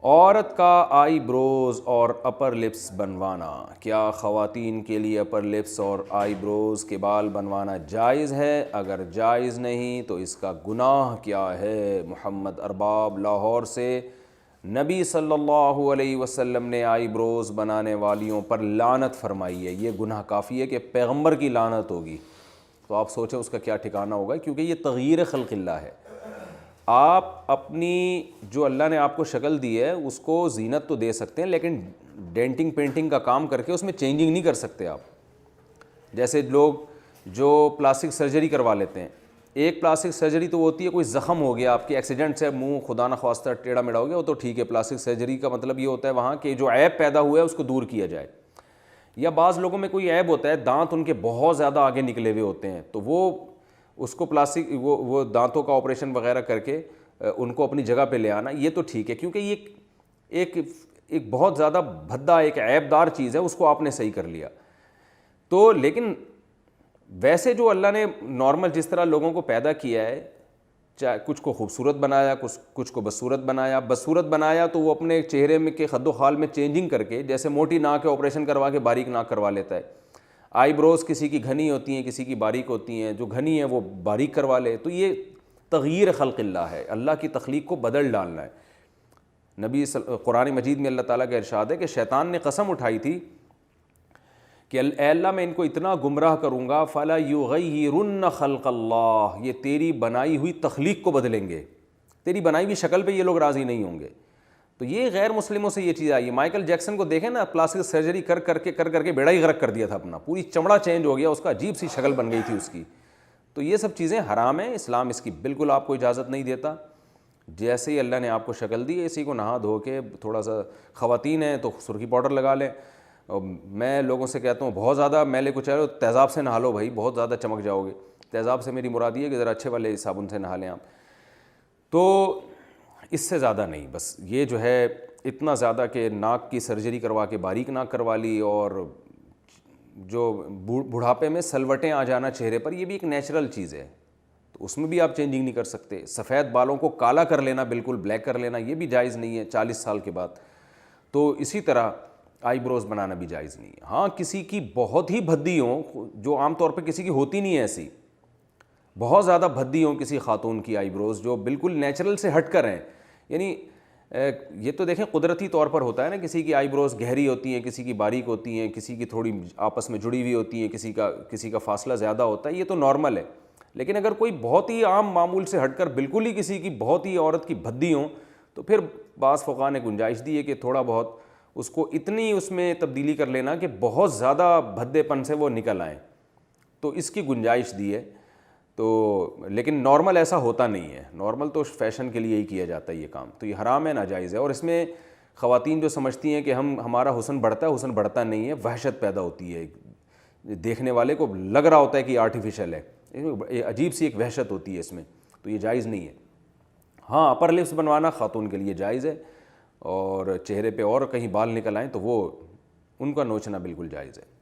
عورت کا آئی بروز اور اپر لپس بنوانا، کیا خواتین کے لیے اپر لپس اور آئی بروز کے بال بنوانا جائز ہے؟ اگر جائز نہیں تو اس کا گناہ کیا ہے؟ محمد ارباب لاہور سے، نبی صلی اللہ علیہ وسلم نے آئی بروز بنانے والیوں پر لعنت فرمائی ہے۔ یہ گناہ کافی ہے کہ پیغمبر کی لعنت ہوگی، تو آپ سوچیں اس کا کیا ٹھکانہ ہوگا، کیونکہ یہ تغییر خلق اللہ ہے۔ آپ اپنی جو اللہ نے آپ کو شکل دی ہے اس کو زینت تو دے سکتے ہیں، لیکن ڈینٹنگ پینٹنگ کا کام کر کے اس میں چینجنگ نہیں کر سکتے آپ۔ جیسے لوگ جو پلاسٹک سرجری کروا لیتے ہیں، ایک پلاسٹک سرجری تو ہوتی ہے کوئی زخم ہو گیا آپ کے ایکسیڈنٹ سے، منہ خدا نخواستہ ٹیڑھا میڑھا ہو گیا، وہ تو ٹھیک ہے، پلاسٹک سرجری کا مطلب یہ ہوتا ہے وہاں کہ جو عیب پیدا ہوا ہے اس کو دور کیا جائے۔ یا بعض لوگوں میں کوئی عیب ہوتا ہے، دانت ان کے بہت زیادہ آگے نکلے ہوئے ہوتے ہیں، تو وہ اس کو پلاسٹک وہ دانتوں کا آپریشن وغیرہ کر کے ان کو اپنی جگہ پہ لے آنا، یہ تو ٹھیک ہے، کیونکہ یہ ایک بہت زیادہ بھدا ایک عیب دار چیز ہے، اس کو آپ نے صحیح کر لیا تو۔ لیکن ویسے جو اللہ نے نارمل جس طرح لوگوں کو پیدا کیا ہے، چاہے کچھ کو خوبصورت بنایا، کچھ کو بدصورت بنایا، بدصورت بنایا تو وہ اپنے چہرے میں کے خد و خال میں چینجنگ کر کے، جیسے موٹی ناک ہے آپریشن کروا کے باریک ناک کروا لیتا ہے، آئی بروز کسی کی گھنی ہوتی ہیں کسی کی باریک ہوتی ہیں، جو گھنی ہے وہ باریک کروا لے، تو یہ تغییر خلق اللہ ہے، اللہ کی تخلیق کو بدل ڈالنا ہے۔ قرآن مجید میں اللہ تعالیٰ کا ارشاد ہے کہ شیطان نے قسم اٹھائی تھی کہ اے اللہ میں ان کو اتنا گمراہ کروں گا، فَلَا يُغَيِّرُنَّ خَلْقَ اللَّهِ، یہ تیری بنائی ہوئی تخلیق کو بدلیں گے، تیری بنائی ہوئی شکل پہ یہ لوگ راضی نہیں ہوں گے۔ تو یہ غیر مسلموں سے یہ چیز آئی ہے۔ مائیکل جیکسن کو دیکھیں نا، پلاسٹک سرجری کر کے بیڑا ہی غرق کر دیا تھا اپنا، پوری چمڑا چینج ہو گیا اس کا، عجیب سی شکل بن گئی تھی اس کی۔ تو یہ سب چیزیں حرام ہیں، اسلام اس کی بالکل آپ کو اجازت نہیں دیتا۔ جیسے ہی اللہ نے آپ کو شکل دی، اسی کو نہا دھو کے تھوڑا سا، خواتین ہیں تو سرخی پاؤڈر لگا لیں۔ میں لوگوں سے کہتا ہوں بہت زیادہ میلے کچھ ہے تیزاب سے نہا لو بھائی، بہت زیادہ چمک جاؤ گے۔ تیزاب سے میری مراد یہ ہے کہ ذرا اچھے والے صابن سے نہا لیں آپ، تو اس سے زیادہ نہیں۔ بس یہ جو ہے اتنا زیادہ کہ ناک کی سرجری کروا کے باریک ناک کروا لی، اور جو بڑھاپے میں سلوٹیں آ جانا چہرے پر، یہ بھی ایک نیچرل چیز ہے، تو اس میں بھی آپ چینجنگ نہیں کر سکتے۔ سفید بالوں کو کالا کر لینا، بالکل بلیک کر لینا، یہ بھی جائز نہیں ہے 40 سال کے بعد۔ تو اسی طرح آئی بروز بنانا بھی جائز نہیں ہے۔ ہاں کسی کی بہت ہی بھدی ہوں، جو عام طور پہ کسی کی ہوتی نہیں ہے ایسی، بہت زیادہ بھدی ہوں کسی خاتون کی آئی بروز، جو بالکل نیچرل سے ہٹ کر ہیں، یعنی یہ تو دیکھیں قدرتی طور پر ہوتا ہے نا، کسی کی آئی بروز گہری ہوتی ہیں، کسی کی باریک ہوتی ہیں، کسی کی تھوڑی آپس میں جڑی ہوئی ہوتی ہیں، کسی کا فاصلہ زیادہ ہوتا ہے، یہ تو نارمل ہے۔ لیکن اگر کوئی بہت ہی عام معمول سے ہٹ کر بالکل ہی کسی کی بہت ہی عورت کی بھدی ہوں، تو پھر بعض فقہاء نے گنجائش دی ہے کہ تھوڑا بہت اس کو اتنی اس میں تبدیلی کر لینا کہ بہت زیادہ بھدے پن سے وہ نکل آئیں، تو اس کی گنجائش دی ہے۔ تو لیکن نارمل ایسا ہوتا نہیں ہے، نارمل تو فیشن کے لیے ہی کیا جاتا ہے یہ کام، تو یہ حرام ہے، ناجائز ہے۔ اور اس میں خواتین جو سمجھتی ہیں کہ ہمارا حسن بڑھتا ہے، حسن بڑھتا نہیں ہے، وحشت پیدا ہوتی ہے، دیکھنے والے کو لگ رہا ہوتا ہے کہ یہ آرٹیفیشل ہے، عجیب سی ایک وحشت ہوتی ہے اس میں، تو یہ جائز نہیں ہے۔ ہاں اپر لپس بنوانا خاتون کے لیے جائز ہے، اور چہرے پہ اور کہیں بال نکل آئیں تو وہ ان کا نوچنا بالکل جائز ہے۔